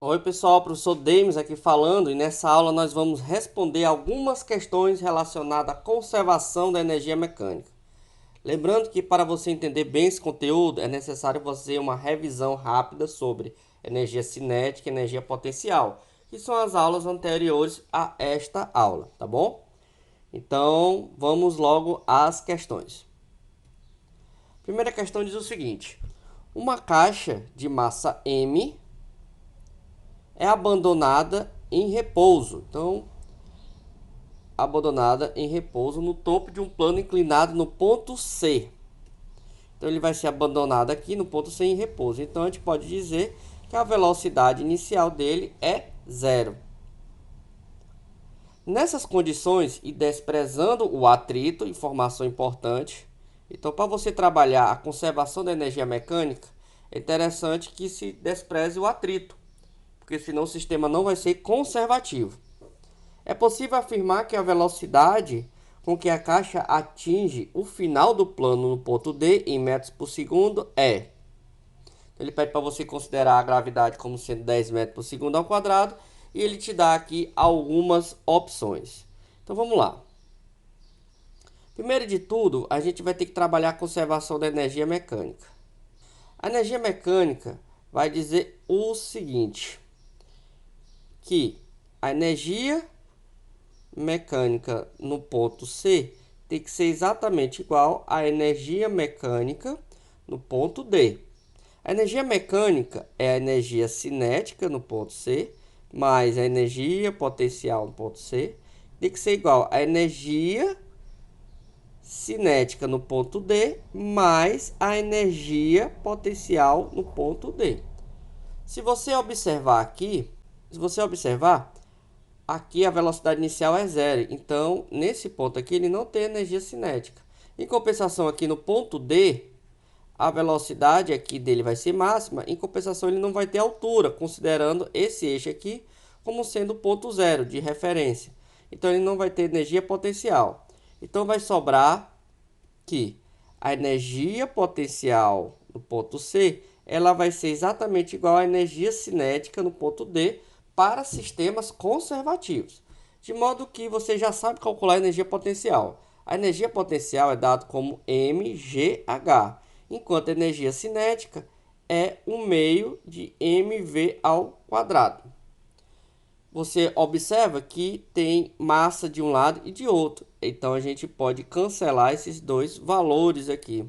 Oi pessoal, professor Demis aqui falando, e nessa aula nós vamos responder algumas questões relacionadas à conservação da energia mecânica. Lembrando que para você entender bem esse conteúdo é necessário fazer uma revisão rápida sobre energia cinética e energia potencial, que são as aulas anteriores a esta aula, tá bom? Então vamos logo às questões. Primeira questão diz o seguinte: uma caixa de massa M é abandonada em repouso. Então, abandonada em repouso no topo de um plano inclinado no ponto C. Então, ele vai ser abandonado aqui no ponto C em repouso. Então, a gente pode dizer que a velocidade inicial dele é zero. Nessas condições e desprezando o atrito, informação importante. Então, para você trabalhar a conservação da energia mecânica, é interessante que se despreze o atrito, porque senão o sistema não vai ser conservativo. É possível afirmar que a velocidade com que a caixa atinge o final do plano no ponto D em metros por segundo é. Ele pede para você considerar a gravidade como sendo 10 metros por segundo ao quadrado e ele te dá aqui algumas opções. Então vamos lá. Primeiro de tudo, a gente vai ter que trabalhar a conservação da energia mecânica. A energia mecânica vai dizer o seguinte, que a energia mecânica no ponto C tem que ser exatamente igual à energia mecânica no ponto D. A energia mecânica é a energia cinética no ponto C, mais a energia potencial no ponto C, tem que ser igual à energia cinética no ponto D, mais a energia potencial no ponto D. Se você observar aqui, aqui a velocidade inicial é zero, então nesse ponto aqui ele não tem energia cinética. Em compensação aqui no ponto D, a velocidade aqui dele vai ser máxima, em compensação ele não vai ter altura, considerando esse eixo aqui como sendo o ponto zero de referência. Então ele não vai ter energia potencial. Então vai sobrar que a energia potencial no ponto C, ela vai ser exatamente igual à energia cinética no ponto D, para sistemas conservativos, de modo que você já sabe calcular a energia potencial. A energia potencial é dada como mgh, enquanto a energia cinética é 1 meio de mv ao quadrado. Você observa que tem massa de um lado e de outro, então a gente pode cancelar esses dois valores aqui.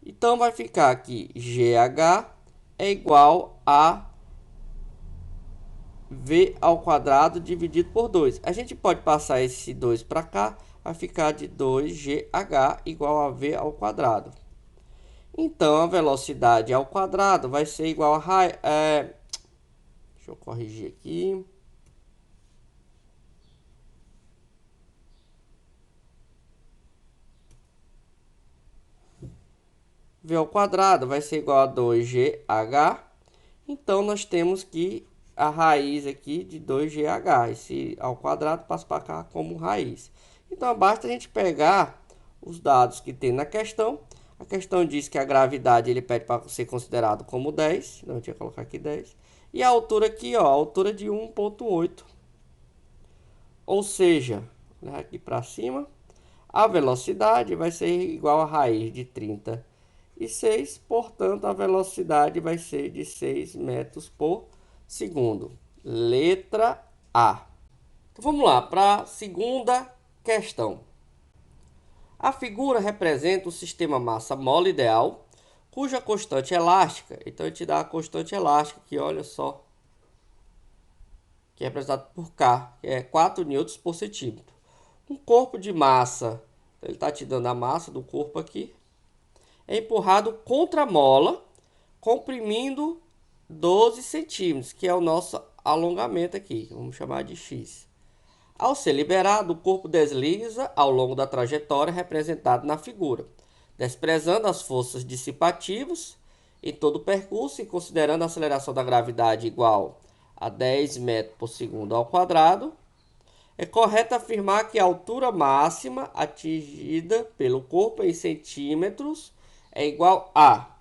Então vai ficar aqui GH é igual a V ao quadrado dividido por 2. A gente pode passar esse 2 para cá, vai ficar de 2GH igual a V ao quadrado. Então, a velocidade ao quadrado vai ser igual a... deixa eu corrigir aqui. V ao quadrado vai ser igual a 2GH. Então, nós temos que a raiz aqui de 2GH. Esse ao quadrado passa para cá como raiz. Então, basta a gente pegar os dados que tem na questão. A questão diz que a gravidade ele pede para ser considerado como 10. Não, eu tinha que colocar aqui 10. E a altura aqui, ó, a altura de 1,8. Ou seja, aqui para cima, a velocidade vai ser igual a raiz de 36, portanto, a velocidade vai ser de 6 metros por segundo. Letra A. Então, vamos lá para a segunda questão. A figura representa o sistema massa-mola ideal, cuja constante elástica, então a gente dá a constante elástica aqui, olha só, que é representado por K, que é 4 newtons por centímetro. Um corpo de massa, então ele está te dando a massa do corpo aqui, é empurrado contra a mola, comprimindo 12 centímetros, que é o nosso alongamento aqui, vamos chamar de X. Ao ser liberado, o corpo desliza ao longo da trajetória representada na figura, desprezando as forças dissipativas em todo o percurso e considerando a aceleração da gravidade igual a 10 metros por segundo ao quadrado. É correto afirmar que a altura máxima atingida pelo corpo em centímetros é igual a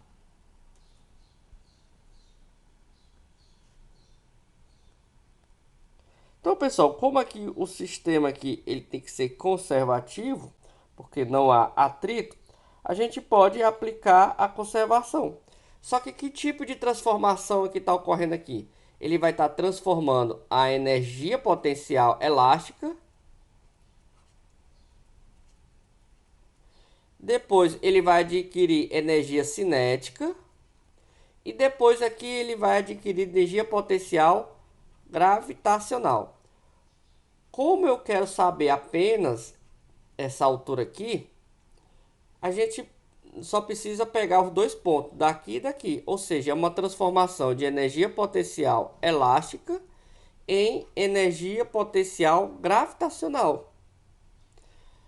Então, pessoal, como aqui o sistema aqui ele tem que ser conservativo, porque não há atrito, a gente pode aplicar a conservação. Só que tipo de transformação que está ocorrendo aqui? Ele vai estar transformando a energia potencial elástica. Depois ele vai adquirir energia cinética. E depois aqui ele vai adquirir energia potencial gravitacional. Como eu quero saber apenas essa altura aqui, a gente só precisa pegar os dois pontos, daqui e daqui. Ou seja, é uma transformação de energia potencial elástica em energia potencial gravitacional.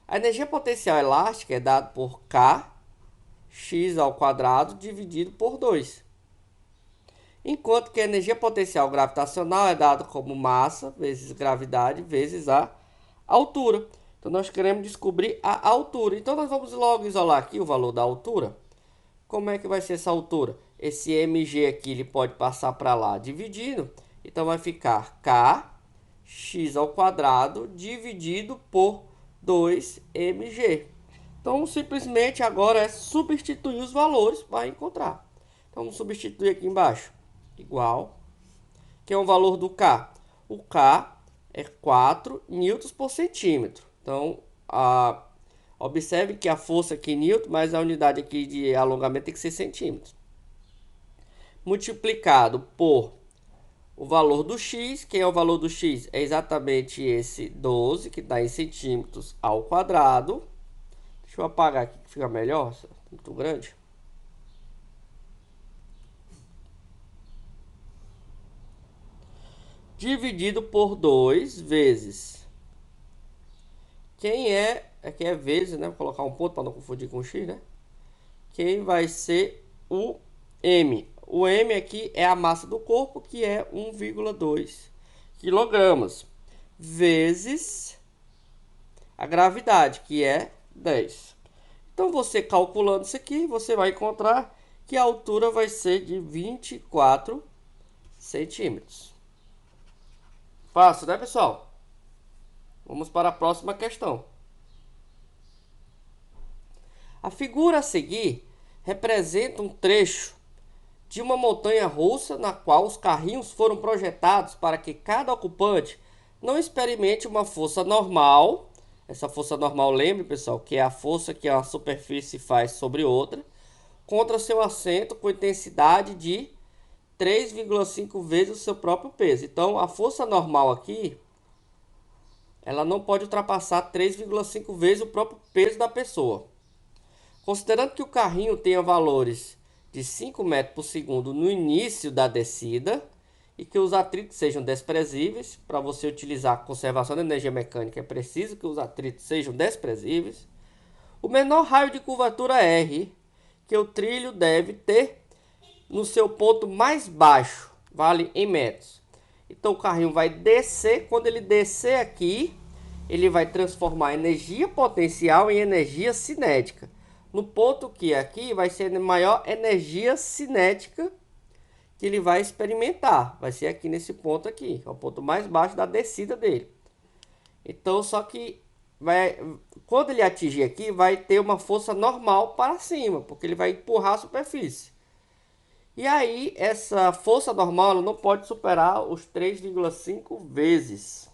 A energia potencial elástica é dada por K, x ao quadrado, dividido por 2. Enquanto que a energia potencial gravitacional é dada como massa vezes gravidade vezes a altura. Então, nós queremos descobrir a altura. Então, nós vamos logo isolar aqui o valor da altura. Como é que vai ser essa altura? Esse mg aqui ele pode passar para lá dividindo. Então, vai ficar k x ao quadrado dividido por 2mg. Então, simplesmente agora é substituir os valores para encontrar. Então, vamos substituir aqui embaixo. Igual, que é o valor do K. O K é 4 newtons por centímetro. Então, observe que a força aqui é newton, mas a unidade aqui de alongamento tem que ser centímetros. Multiplicado por o valor do X, que é o valor do X? É exatamente esse 12, que está em centímetros ao quadrado. Deixa eu apagar aqui que fica melhor, muito grande. Dividido por 2 vezes. Quem é... Aqui é vezes, né? Vou colocar um ponto para não confundir com o X, né? Quem vai ser o M. O M aqui é a massa do corpo, que é 1,2 quilogramas. Vezes a gravidade, que é 10. Então, você calculando isso aqui, você vai encontrar que a altura vai ser de 24 centímetros. Fácil, né, pessoal? Vamos para a próxima questão. A figura a seguir representa um trecho de uma montanha russa na qual os carrinhos foram projetados para que cada ocupante não experimente uma força normal. Essa força normal, lembre, pessoal, que é a força que a superfície faz sobre outra, contra seu assento com intensidade de 3,5 vezes o seu próprio peso. Então, a força normal aqui, ela não pode ultrapassar 3,5 vezes o próprio peso da pessoa. Considerando que o carrinho tenha valores de 5 metros por segundo no início da descida e que os atritos sejam desprezíveis, para você utilizar a conservação da energia mecânica é preciso que os atritos sejam desprezíveis, o menor raio de curvatura R que o trilho deve ter no seu ponto mais baixo, vale em metros. Então o carrinho vai descer, quando ele descer aqui, ele vai transformar energia potencial em energia cinética. No ponto que aqui vai ser a maior energia cinética que ele vai experimentar. Vai ser aqui nesse ponto aqui, que é o ponto mais baixo da descida dele. Então, só que quando ele atingir aqui, vai ter uma força normal para cima, porque ele vai empurrar a superfície. E aí, essa força normal ela não pode superar os 3,5 vezes.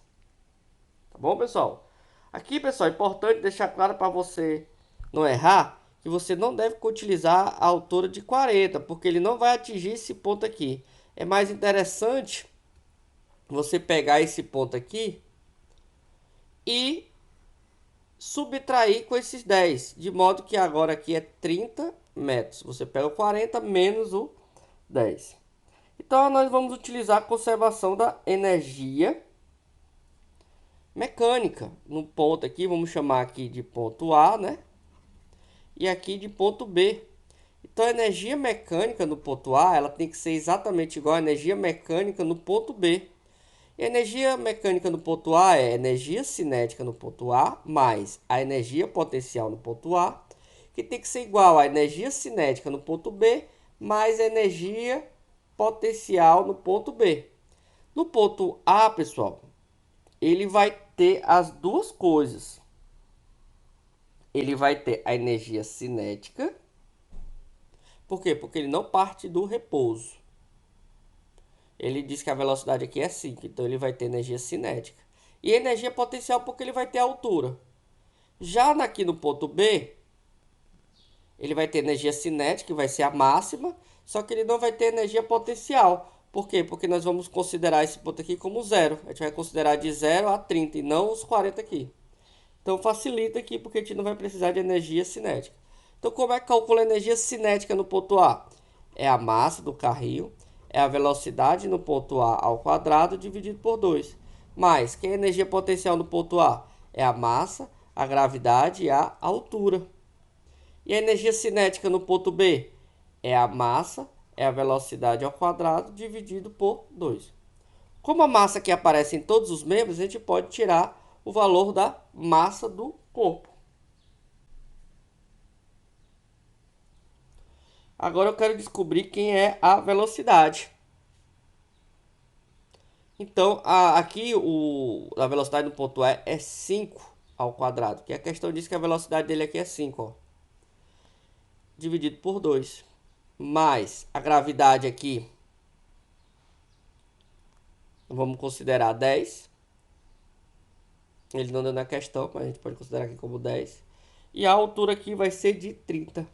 Tá bom, pessoal? Aqui, pessoal, é importante deixar claro para você não errar, que você não deve utilizar a altura de 40, porque ele não vai atingir esse ponto aqui. É mais interessante você pegar esse ponto aqui e subtrair com esses 10, de modo que agora aqui é 30 metros. Você pega o 40 menos o 10. Então, nós vamos utilizar a conservação da energia mecânica. No ponto aqui, vamos chamar aqui de ponto A, né? E aqui de ponto B. Então, a energia mecânica no ponto A, ela tem que ser exatamente igual à energia mecânica no ponto B. E a energia mecânica no ponto A é energia cinética no ponto A, mais a energia potencial no ponto A, que tem que ser igual à energia cinética no ponto B, mais a energia potencial no ponto B. No ponto A, pessoal, ele vai ter as duas coisas. Ele vai ter a energia cinética. Por quê? Porque ele não parte do repouso. Ele diz que a velocidade aqui é 5, então ele vai ter energia cinética. E energia potencial porque ele vai ter altura. Já aqui no ponto B, ele vai ter energia cinética, que vai ser a máxima, só que ele não vai ter energia potencial. Por quê? Porque nós vamos considerar esse ponto aqui como zero. A gente vai considerar de 0 a 30 e não os 40 aqui. Então facilita aqui porque a gente não vai precisar de energia cinética. Então como é que calcula a energia cinética no ponto A? É a massa do carrinho, é a velocidade no ponto A ao quadrado dividido por 2. Mais, que é a energia potencial no ponto A? É a massa, a gravidade e a altura. E a energia cinética no ponto B? É a massa, é a velocidade ao quadrado dividido por 2. Como a massa aqui aparece em todos os membros, a gente pode tirar o valor da massa do corpo. Agora eu quero descobrir quem é a velocidade. Então, aqui a velocidade no ponto E é 5 ao quadrado. Que a questão diz que a velocidade dele aqui é 5, ó, dividido por 2. Mais a gravidade aqui, vamos considerar 10. Ele não deu na questão, mas a gente pode considerar aqui como 10. E a altura aqui vai ser de 30.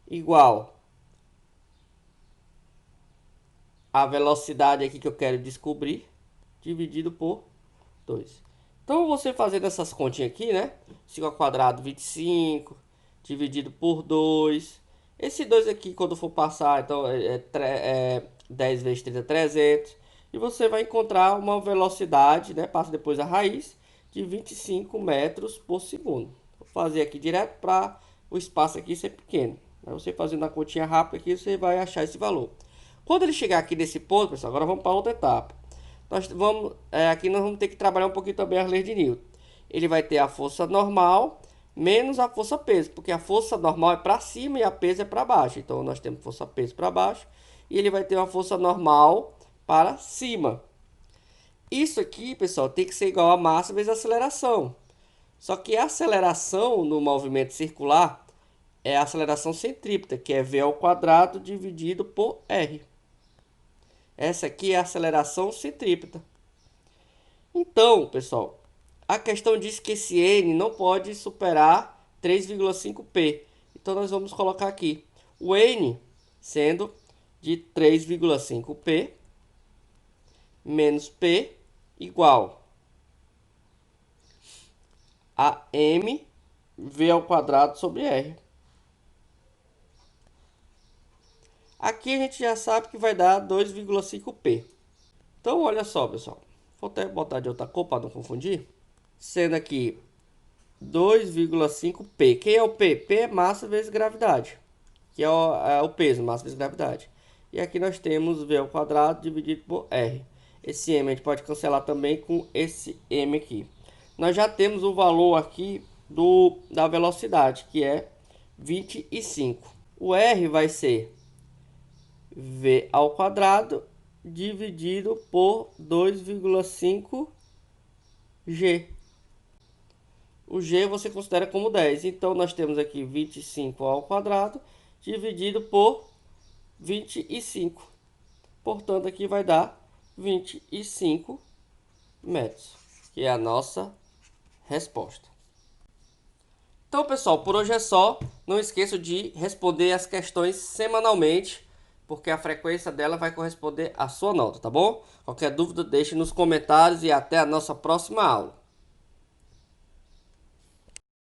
Igual a velocidade aqui que eu quero descobrir, dividido por 2. Então, você fazendo essas continhas aqui, né? 5 ao quadrado, 25, dividido por 2. Esse 2 aqui, quando for passar, então, 10 vezes 30, 300. E você vai encontrar uma velocidade, né? Passa depois a raiz, de 25 metros por segundo. Vou fazer aqui direto para o espaço aqui ser pequeno. Aí você fazendo a continha rápida aqui, você vai achar esse valor. Quando ele chegar aqui nesse ponto, pessoal, agora vamos para outra etapa. Aqui nós vamos ter que trabalhar um pouquinho também as leis de Newton. Ele vai ter a força normal menos a força peso, porque a força normal é para cima e a peso é para baixo. Então nós temos força peso para baixo e ele vai ter uma força normal para cima. Isso aqui, pessoal, tem que ser igual a massa vezes a aceleração. Só que a aceleração no movimento circular é a aceleração centrípeta, que é v ao quadrado dividido por r. Essa aqui é a aceleração centrípeta. Então, pessoal, a questão diz que esse n não pode superar 3,5 p. Então, nós vamos colocar aqui o n sendo de 3,5 p menos p igual a m v ao quadrado sobre r. Aqui a gente já sabe que vai dar 2,5 p. Então, olha só, pessoal. Vou até botar de outra cor para não confundir. Sendo aqui 2,5 p. Quem é o p? P é massa vezes gravidade. Que é o peso, massa vezes gravidade. E aqui nós temos v ao quadrado dividido por r. Esse m a gente pode cancelar também com esse m aqui. Nós já temos o valor aqui da velocidade, que é 25. O r vai ser v ao quadrado dividido por 2,5 g. O g você considera como 10. Então, nós temos aqui 25 ao quadrado dividido por 25. Portanto, aqui vai dar 25 metros, que é a nossa resposta. Então, pessoal, por hoje é só. Não esqueça de responder as questões semanalmente, porque a frequência dela vai corresponder à sua nota, tá bom? Qualquer dúvida, deixe nos comentários e até a nossa próxima aula.